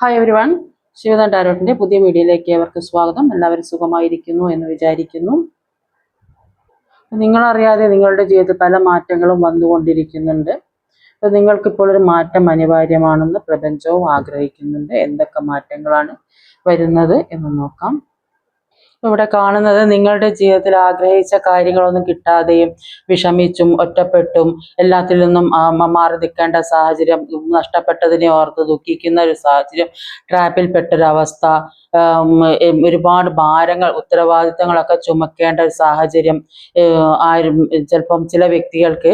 Hi every one, ശിവദാൻ ടാരോട്ടിന്റെ പുതിയ വീഡിയോയിലേക്ക് ഏവർക്കും സ്വാഗതം. എല്ലാവരും സുഖമായിരിക്കുന്നു എന്ന് വിചാരിക്കുന്നു. നിങ്ങളറിയാതെ നിങ്ങളുടെ ജീവിതത്തിൽ പല മാറ്റങ്ങളും വന്നുകൊണ്ടിരിക്കുന്നുണ്ട്. അപ്പോൾ നിങ്ങൾക്കിപ്പോൾ ഒരു മാറ്റം അനിവാര്യമാണെന്ന് പ്രപഞ്ചവും ആഗ്രഹിക്കുന്നുണ്ട്. എന്തൊക്കെ മാറ്റങ്ങളാണ് വരുന്നത് എന്ന് നോക്കാം. ഇവിടെ കാണുന്നത് നിങ്ങളുടെ ജീവിതത്തിൽ ആഗ്രഹിച്ച കാര്യങ്ങളൊന്നും കിട്ടാതെയും വിഷമിച്ചും ഒറ്റപ്പെട്ടും എല്ലാത്തിൽ നിന്നും മാറി നിൽക്കേണ്ട സാഹചര്യം, നഷ്ടപ്പെട്ടതിനെ ഓർത്ത് ദുഃഖിക്കുന്ന ഒരു സാഹചര്യം, ട്രാപ്പിൽപ്പെട്ടൊരവസ്ഥ, ഒരുപാട് ഭാരങ്ങൾ ഉത്തരവാദിത്തങ്ങളൊക്കെ ചുമക്കേണ്ട ഒരു സാഹചര്യം, ആരും ചിലപ്പം ചില വ്യക്തികൾക്ക്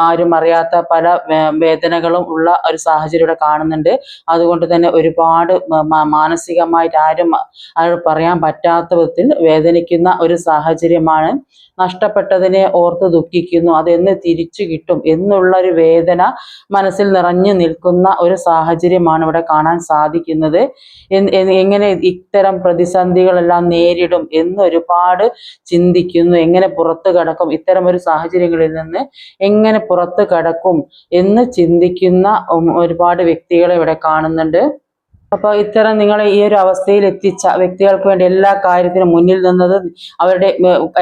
ആരും അറിയാത്ത പല വേദനകളും ഉള്ള ഒരു സാഹചര്യം ഇവിടെ കാണുന്നുണ്ട്. അതുകൊണ്ട് തന്നെ ഒരുപാട് മാനസികമായിട്ട് ആരും പറയാൻ പറ്റാത്ത വിധത്തിൽ വേദനിക്കുന്ന ഒരു സാഹചര്യമാണ്. നഷ്ടപ്പെട്ടതിനെ ഓർത്ത് ദുഃഖിക്കുന്നു, അതെന്ന് തിരിച്ചു കിട്ടും എന്നുള്ള ഒരു വേദന മനസ്സിൽ നിറഞ്ഞു നിൽക്കുന്ന ഒരു സാഹചര്യമാണ് ഇവിടെ കാണാൻ സാധിക്കുന്നത്. എങ്ങനെ ഇത്തരം പ്രതിസന്ധികളെല്ലാം നേരിടും എന്ന് ഒരുപാട് ചിന്തിക്കുന്നു. എങ്ങനെ പുറത്തു കടക്കും, ഇത്തരം ഒരു സാഹചര്യങ്ങളിൽ നിന്ന് എങ്ങനെ പുറത്തു കടക്കും എന്ന് ചിന്തിക്കുന്ന ഒരുപാട് വ്യക്തികളെ ഇവിടെ കാണുന്നുണ്ട്. അപ്പോൾ ഇത്തരം നിങ്ങളെ ഈ ഒരു അവസ്ഥയിൽ എത്തിച്ച വ്യക്തികൾക്ക് വേണ്ടി എല്ലാ കാര്യത്തിനും മുന്നിൽ നിന്നത്, അവരുടെ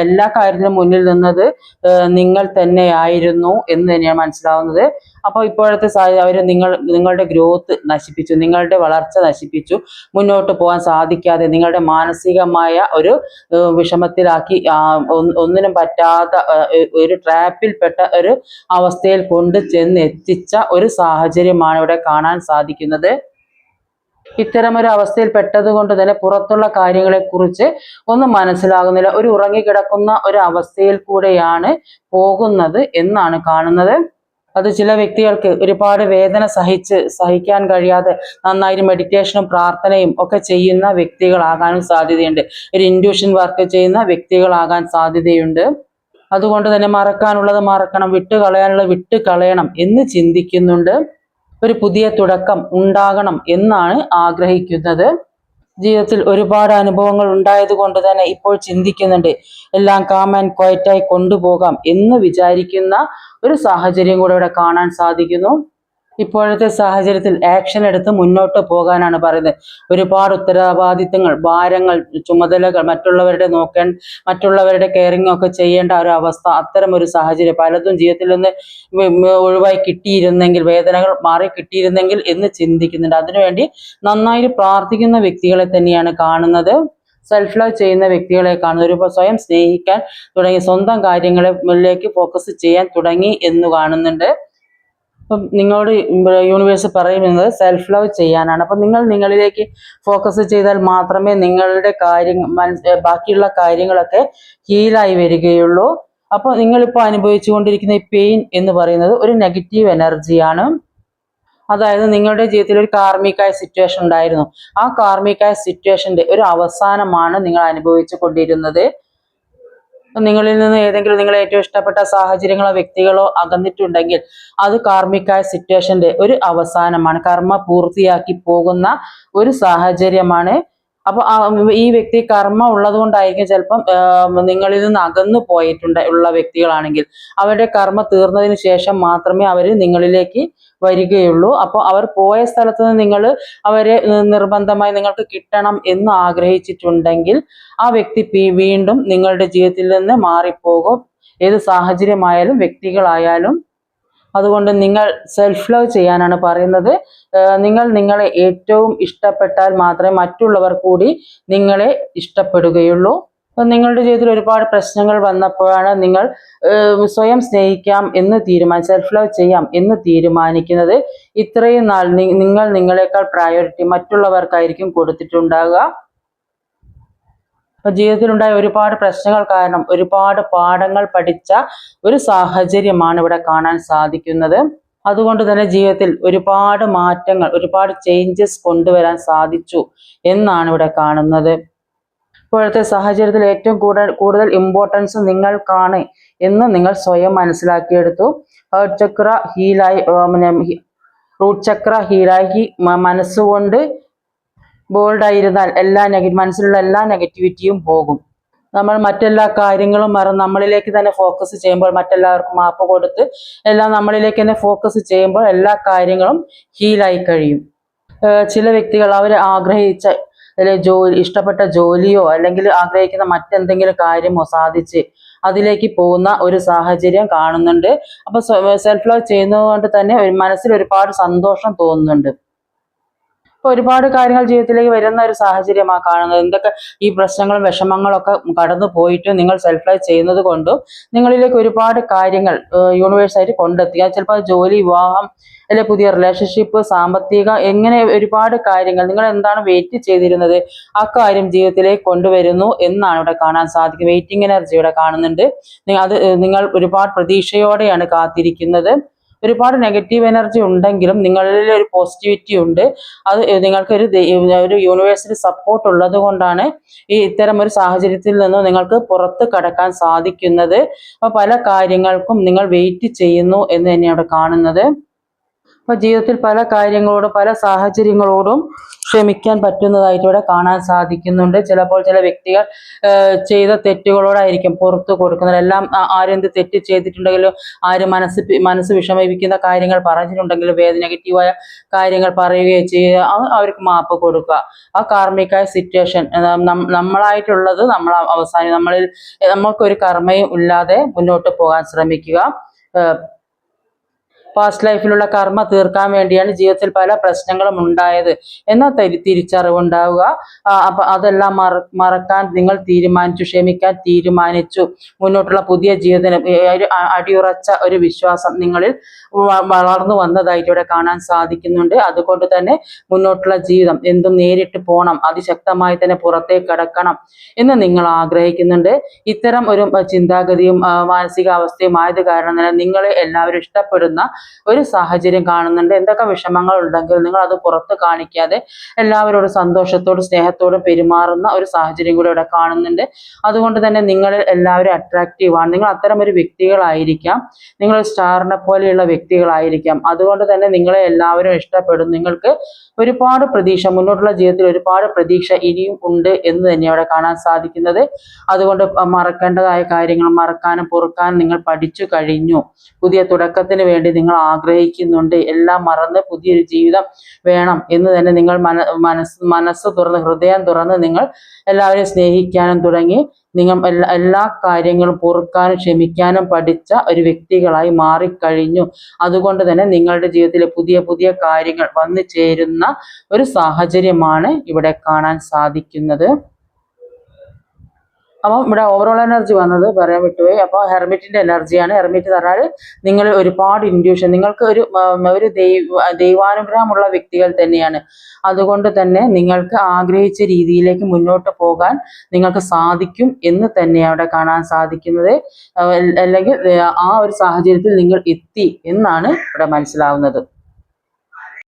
എല്ലാ കാര്യത്തിനും മുന്നിൽ നിന്നത് നിങ്ങൾ തന്നെയായിരുന്നു എന്ന് തന്നെയാണ് മനസ്സിലാവുന്നത്. അപ്പോൾ ഇപ്പോഴത്തെ അവർ നിങ്ങളുടെ ഗ്രോത്ത് നശിപ്പിച്ചു, നിങ്ങളുടെ വളർച്ച നശിപ്പിച്ചു, മുന്നോട്ട് പോകാൻ സാധിക്കാതെ നിങ്ങളുടെ മാനസികമായ ഒരു വിഷമത്തിലാക്കി, ഒന്നിനും പറ്റാത്ത ഒരു ട്രാപ്പിൽപ്പെട്ട ഒരു അവസ്ഥയിൽ കൊണ്ട് ചെന്ന് എത്തിച്ച ഒരു സാഹചര്യമാണ് ഇവിടെ കാണാൻ സാധിക്കുന്നത്. ഇത്തരം ഒരു അവസ്ഥയിൽ പെട്ടത് കൊണ്ട് തന്നെ പുറത്തുള്ള കാര്യങ്ങളെക്കുറിച്ച് ഒന്നും മനസ്സിലാകുന്നില്ല. ഒരു ഉറങ്ങിക്കിടക്കുന്ന ഒരു അവസ്ഥയിൽ കൂടെയാണ് പോകുന്നത് എന്നാണ് കാണുന്നത്. അത് ചില വ്യക്തികൾക്ക് ഒരുപാട് വേദന സഹിക്കാൻ കഴിയാതെ നന്നായി മെഡിറ്റേഷനും പ്രാർത്ഥനയും ഒക്കെ ചെയ്യുന്ന വ്യക്തികളാകാനും സാധ്യതയുണ്ട്. ഒരു ഇൻഡ്യൂഷൻ വർക്ക് ചെയ്യുന്ന വ്യക്തികളാകാൻ സാധ്യതയുണ്ട്. അതുകൊണ്ട് തന്നെ മറക്കാനുള്ളത് മറക്കണം, വിട്ടുകളയാനുള്ളത് വിട്ടുകളയണം എന്ന് ചിന്തിക്കുന്നുണ്ട്. ഒരു പുതിയ തുടക്കം ഉണ്ടാകണം എന്നാണ് ആഗ്രഹിക്കുന്നത്. ജീവിതത്തിൽ ഒരുപാട് അനുഭവങ്ങൾ ഉണ്ടായത് കൊണ്ട് തന്നെ ഇപ്പോൾ ചിന്തിക്കുന്നുണ്ട് എല്ലാം കാം ആൻഡ് ക്വയറ്റായി കൊണ്ടുപോകാം എന്ന് വിചാരിക്കുന്ന ഒരു സാഹചര്യം കൂടെ ഇവിടെ കാണാൻ സാധിക്കുന്നു. ഇപ്പോഴത്തെ സാഹചര്യത്തിൽ ആക്ഷൻ എടുത്ത് മുന്നോട്ട് പോകാനാണ് പറയുന്നത്. ഒരുപാട് ഉത്തരവാദിത്തങ്ങൾ, ഭാരങ്ങൾ, ചുമതലകൾ, മറ്റുള്ളവരുടെ കെയറിങ് ഒക്കെ ചെയ്യേണ്ട ഒരു അവസ്ഥ, അത്തരം ഒരു സാഹചര്യം, പലതും ജീവിതത്തിൽ നിന്ന് ഒഴിവായി കിട്ടിയിരുന്നെങ്കിൽ, വേദനകൾ മാറി കിട്ടിയിരുന്നെങ്കിൽ എന്ന് ചിന്തിക്കുന്നുണ്ട്. അതിനുവേണ്ടി നന്നായി പ്രാർത്ഥിക്കുന്ന വ്യക്തികളെ തന്നെയാണ് കാണുന്നത്. സെൽഫ് ലവ് ചെയ്യുന്ന വ്യക്തികളെ കാണുന്നത്, ഒരു സ്വയം സ്നേഹിക്കാൻ തുടങ്ങി, സ്വന്തം കാര്യങ്ങളിലേക്ക് ഫോക്കസ് ചെയ്യാൻ തുടങ്ങി എന്ന് കാണുന്നുണ്ട്. അപ്പം നിങ്ങളോട് യൂണിവേഴ്സ് പറയുന്നത് സെൽഫ് ലവ് ചെയ്യാനാണ്. അപ്പം നിങ്ങൾ നിങ്ങളിലേക്ക് ഫോക്കസ് ചെയ്താൽ മാത്രമേ നിങ്ങളുടെ ബാക്കിയുള്ള കാര്യങ്ങളൊക്കെ ഹീലായി വരികയുള്ളൂ. അപ്പോൾ നിങ്ങളിപ്പോൾ അനുഭവിച്ചു കൊണ്ടിരിക്കുന്ന ഈ പെയിൻ എന്ന് പറയുന്നത് ഒരു നെഗറ്റീവ് എനർജിയാണ്. അതായത് നിങ്ങളുടെ ജീവിതത്തിൽ ഒരു കാർമികായ സിറ്റുവേഷൻ ഉണ്ടായിരുന്നു. ആ കാർമികായ സിറ്റുവേഷന്റെ ഒരു അവസാനമാണ് നിങ്ങൾ അനുഭവിച്ചു കൊണ്ടിരുന്നത്. നിങ്ങളിൽ നിന്ന് ഏതെങ്കിലും നിങ്ങളെ ഏറ്റവും ഇഷ്ടപ്പെട്ട സാഹചര്യങ്ങളോ വ്യക്തികളോ അകന്നിട്ടുണ്ടെങ്കിൽ അത് കാർമികായ സിറ്റുവേഷന്റെ ഒരു അവസാനമാണ്, കർമ്മ പൂർത്തിയാക്കി പോകുന്ന ഒരു സാഹചര്യമാണ്. അപ്പൊ ഈ വ്യക്തി കർമ്മ ഉള്ളത് കൊണ്ടായിരിക്കും ചിലപ്പം നിങ്ങളിൽ നിന്ന് അകന്നു ഉള്ള വ്യക്തികളാണെങ്കിൽ അവരുടെ കർമ്മ തീർന്നതിന് ശേഷം മാത്രമേ അവർ നിങ്ങളിലേക്ക് വരികയുള്ളൂ. അപ്പോൾ അവർ പോയ സ്ഥലത്ത് നിന്ന് നിങ്ങൾ അവരെ നിർബന്ധമായി നിങ്ങൾക്ക് കിട്ടണം എന്ന് ആഗ്രഹിച്ചിട്ടുണ്ടെങ്കിൽ ആ വ്യക്തി വീണ്ടും നിങ്ങളുടെ ജീവിതത്തിൽ നിന്ന് മാറിപ്പോകും, ഏത് സാഹചര്യമായാലും വ്യക്തികളായാലും. അതുകൊണ്ട് നിങ്ങൾ സെൽഫ് ലവ് ചെയ്യാനാണ് പറയുന്നത്. നിങ്ങൾ നിങ്ങളെ ഏറ്റവും ഇഷ്ടപ്പെട്ടാൽ മാത്രമേ മറ്റുള്ളവർ കൂടി നിങ്ങളെ ഇഷ്ടപ്പെടുകയുള്ളൂ. നിങ്ങളുടെ ജീവിതത്തിൽ ഒരുപാട് പ്രശ്നങ്ങൾ വന്നപ്പോഴാണ് നിങ്ങൾ സ്വയം സ്നേഹിക്കാം എന്ന് സെൽഫ് ലവ് ചെയ്യാം എന്ന് തീരുമാനിക്കുന്നത്. ഇത്രയും നാൾ നിങ്ങൾ നിങ്ങളെക്കാൾ പ്രയോറിറ്റി മറ്റുള്ളവർക്കായിരിക്കും കൊടുത്തിട്ടുണ്ടാകുക. ജീവിതത്തിലുണ്ടായ ഒരുപാട് പ്രശ്നങ്ങൾ കാരണം ഒരുപാട് പാഠങ്ങൾ പഠിച്ച ഒരു സാഹചര്യമാണ് ഇവിടെ കാണാൻ സാധിക്കുന്നത്. അതുകൊണ്ട് തന്നെ ജീവിതത്തിൽ ഒരുപാട് മാറ്റങ്ങൾ, ഒരുപാട് ചേഞ്ചസ് കൊണ്ടുവരാൻ സാധിച്ചു എന്നാണ് ഇവിടെ കാണുന്നത്. ഇപ്പോഴത്തെ സാഹചര്യത്തിൽ ഏറ്റവും കൂടുതൽ ഇമ്പോർട്ടൻസ് നിങ്ങൾക്കാണ് എന്ന് നിങ്ങൾ സ്വയം മനസ്സിലാക്കിയെടുത്തു. ഹാർട്ട് ചക്ര ഹീലായി, റൂട്ട് ചക്ര ഹീലായി മനസ്സുകൊണ്ട് ബോൾഡായിരുന്നാൽ മനസ്സിലുള്ള എല്ലാ നെഗറ്റിവിറ്റിയും പോകും. നമ്മൾ മറ്റെല്ലാ കാര്യങ്ങളും മറന്ന് നമ്മളിലേക്ക് തന്നെ ഫോക്കസ് ചെയ്യുമ്പോൾ, മറ്റെല്ലാവർക്കും മാപ്പ് കൊടുത്ത് എല്ലാം നമ്മളിലേക്ക് തന്നെ ഫോക്കസ് ചെയ്യുമ്പോൾ എല്ലാ കാര്യങ്ങളും ഹീലായി കഴിയും. ചില വ്യക്തികൾ അവർ ആഗ്രഹിച്ച ഇഷ്ടപ്പെട്ട ജോലിയോ അല്ലെങ്കിൽ ആഗ്രഹിക്കുന്ന മറ്റെന്തെങ്കിലും കാര്യമോ സാധിച്ച് അതിലേക്ക് പോകുന്ന ഒരു സാഹചര്യം കാണുന്നുണ്ട്. അപ്പൊ സെൽഫ് ലവ് ചെയ്യുന്നത് കൊണ്ട് തന്നെ മനസ്സിൽ ഒരുപാട് സന്തോഷം തോന്നുന്നുണ്ട്. ഇപ്പൊ ഒരുപാട് കാര്യങ്ങൾ ജീവിതത്തിലേക്ക് വരുന്ന ഒരു സാഹചര്യമാണ് കാണുന്നത്. എന്തൊക്കെ ഈ പ്രശ്നങ്ങളും വിഷമങ്ങളും ഒക്കെ കടന്നു പോയിട്ട് നിങ്ങൾ സെൽഫ് ലൈഫ് ചെയ്യുന്നത് കൊണ്ടും നിങ്ങളിലേക്ക് ഒരുപാട് കാര്യങ്ങൾ യൂണിവേഴ്സായിട്ട് കൊണ്ടെത്തുക. ചിലപ്പോൾ ജോലി, വിവാഹം, അല്ലെ പുതിയ റിലേഷൻഷിപ്പ്, സാമ്പത്തിക, എങ്ങനെ ഒരുപാട് കാര്യങ്ങൾ നിങ്ങൾ എന്താണ് വെയിറ്റ് ചെയ്തിരുന്നത് ആ കാര്യം ജീവിതത്തിലേക്ക് കൊണ്ടുവരുന്നു എന്നാണ് ഇവിടെ കാണാൻ സാധിക്കുന്നത്. വെയിറ്റിംഗ് എനർജി ഇവിടെ കാണുന്നുണ്ട്. നിങ്ങൾ ഒരുപാട് പ്രതീക്ഷയോടെയാണ് കാത്തിരിക്കുന്നത്. ഒരുപാട് നെഗറ്റീവ് എനർജി ഉണ്ടെങ്കിലും നിങ്ങളിൽ ഒരു പോസിറ്റിവിറ്റി ഉണ്ട്. അത് നിങ്ങൾക്ക് ഒരു യൂണിവേഴ്സിറ്റി സപ്പോർട്ട് ഉള്ളത് കൊണ്ടാണ് ഇത്തരം ഒരു സാഹചര്യത്തിൽ നിന്ന് നിങ്ങൾക്ക് പുറത്ത് കടക്കാൻ സാധിക്കുന്നത്. അപ്പൊ പല കാര്യങ്ങൾക്കും നിങ്ങൾ വെയിറ്റ് ചെയ്യുന്നു എന്ന് തന്നെയാണ് അവിടെ കാണുന്നത്. അപ്പൊ ജീവിതത്തിൽ പല കാര്യങ്ങളോടും പല സാഹചര്യങ്ങളോടും ക്ഷമിക്കാൻ പറ്റുന്നതായിട്ട് ഇവിടെ കാണാൻ സാധിക്കുന്നുണ്ട്. ചിലപ്പോൾ ചില വ്യക്തികൾ ചെയ്ത തെറ്റുകളോടായിരിക്കും പുറത്തു കൊടുക്കുന്നത്. എല്ലാം ആരെന്ത് തെറ്റ് ചെയ്തിട്ടുണ്ടെങ്കിലും, ആര് മനസ്സ് വിഷമിപ്പിക്കുന്ന കാര്യങ്ങൾ പറഞ്ഞിട്ടുണ്ടെങ്കിലും, നെഗറ്റീവായ കാര്യങ്ങൾ പറയുകയോ ചെയ്യുക, അവർക്ക് മാപ്പ് കൊടുക്കുക. ആ കാർമികമായ സിറ്റുവേഷൻ നമ്മളായിട്ടുള്ളത് നമ്മൾ അവസാനം നമ്മൾക്കൊരു കർമ്മയും ഇല്ലാതെ മുന്നോട്ട് പോകാൻ ശ്രമിക്കുക. പാസ്റ്റ് ലൈഫിലുള്ള കർമ്മ തീർക്കാൻ വേണ്ടിയാണ് ജീവിതത്തിൽ പല പ്രശ്നങ്ങളും ഉണ്ടായത് എന്ന തിരിച്ചറിവുണ്ടാവുക. അപ്പൊ അതെല്ലാം മറക്കാൻ നിങ്ങൾ തീരുമാനിച്ചു, ക്ഷമിക്കാൻ തീരുമാനിച്ചു. മുന്നോട്ടുള്ള പുതിയ ജീവിതത്തിന് അടിയുറച്ച ഒരു വിശ്വാസം നിങ്ങളിൽ വളർന്നു വന്നതായിട്ട് ഇവിടെ കാണാൻ സാധിക്കുന്നുണ്ട്. അതുകൊണ്ട് തന്നെ മുന്നോട്ടുള്ള ജീവിതം എന്തും നേരിട്ട് പോകണം, അതിശക്തമായി തന്നെ പുറത്തേക്ക് കടക്കണം എന്ന് നിങ്ങൾ ആഗ്രഹിക്കുന്നുണ്ട്. ഇത്തരം ഒരു ചിന്താഗതിയും മാനസികാവസ്ഥയും ആയത് കാരണം തന്നെ നിങ്ങളെ എല്ലാവരും ഇഷ്ടപ്പെടുന്ന ഒരു സാഹചര്യം കാണുന്നുണ്ട്. എന്തൊക്കെ വിഷമങ്ങൾ ഉണ്ടെങ്കിൽ നിങ്ങൾ അത് പുറത്ത് കാണിക്കാതെ എല്ലാവരോടും സന്തോഷത്തോടും സ്നേഹത്തോടും പെരുമാറുന്ന ഒരു സാഹചര്യം കൂടെ ഇവിടെ കാണുന്നുണ്ട്. അതുകൊണ്ട് തന്നെ നിങ്ങളിൽ എല്ലാവരും അട്രാക്റ്റീവ് ആണ്. നിങ്ങൾ അത്തരം ഒരു വ്യക്തികളായിരിക്കാം. നിങ്ങൾ സ്റ്റാറിനെ പോലെയുള്ള വ്യക്തികളായിരിക്കാം. അതുകൊണ്ട് തന്നെ നിങ്ങളെ എല്ലാവരും ഇഷ്ടപ്പെടും. നിങ്ങൾക്ക് ഒരുപാട് പ്രതീക്ഷ, മുന്നോട്ടുള്ള ജീവിതത്തിൽ ഒരുപാട് പ്രതീക്ഷ ഇനിയും ഉണ്ട് എന്ന് തന്നെ അവിടെ കാണാൻ സാധിക്കുന്നത്. അതുകൊണ്ട് മറക്കേണ്ടതായ കാര്യങ്ങൾ മറക്കാനും പൊറുക്കാനും നിങ്ങൾ പഠിച്ചു കഴിഞ്ഞു. പുതിയ തുടക്കത്തിന് വേണ്ടി നിങ്ങൾ ആഗ്രഹിക്കുന്നുണ്ട്. എല്ലാം മറന്ന് പുതിയൊരു ജീവിതം വേണം എന്ന് തന്നെ നിങ്ങൾ മനസ്സ് തുറന്ന്, ഹൃദയം തുറന്ന് നിങ്ങൾ എല്ലാവരെയും സ്നേഹിക്കാനും തുടങ്ങി. നിങ്ങൾ എല്ലാ കാര്യങ്ങളും പൊറുക്കാനും ക്ഷമിക്കാനും പഠിച്ച ഒരു വ്യക്തികളായി മാറിക്കഴിഞ്ഞു. അതുകൊണ്ട് തന്നെ നിങ്ങളുടെ ജീവിതത്തിലെ പുതിയ പുതിയ കാര്യങ്ങൾ വന്നു ചേരുന്ന ഒരു സാഹചര്യമാണ് ഇവിടെ കാണാൻ സാധിക്കുന്നത്. അപ്പം ഇവിടെ ഓവറോൾ എനർജി വന്നത് പറയാൻ വിട്ടുപോയി. അപ്പോൾ ഹെർമിറ്റിന്റെ എനർജിയാണ്. ഹെർമിറ്റ് പറഞ്ഞാൽ നിങ്ങൾ ഒരുപാട് ഇൻഡ്യൂഷൻ, നിങ്ങൾക്ക് ഒരു ദൈവാനുഗ്രഹമുള്ള വ്യക്തികൾ തന്നെയാണ്. അതുകൊണ്ട് തന്നെ നിങ്ങൾക്ക് ആഗ്രഹിച്ച രീതിയിലേക്ക് മുന്നോട്ട് പോകാൻ നിങ്ങൾക്ക് സാധിക്കും എന്ന് തന്നെ അവിടെ കാണാൻ സാധിക്കുന്നത്. അല്ലെങ്കിൽ ആ ഒരു സാഹചര്യത്തിൽ നിങ്ങൾ എത്തി എന്നാണ് ഇവിടെ മനസ്സിലാവുന്നത്.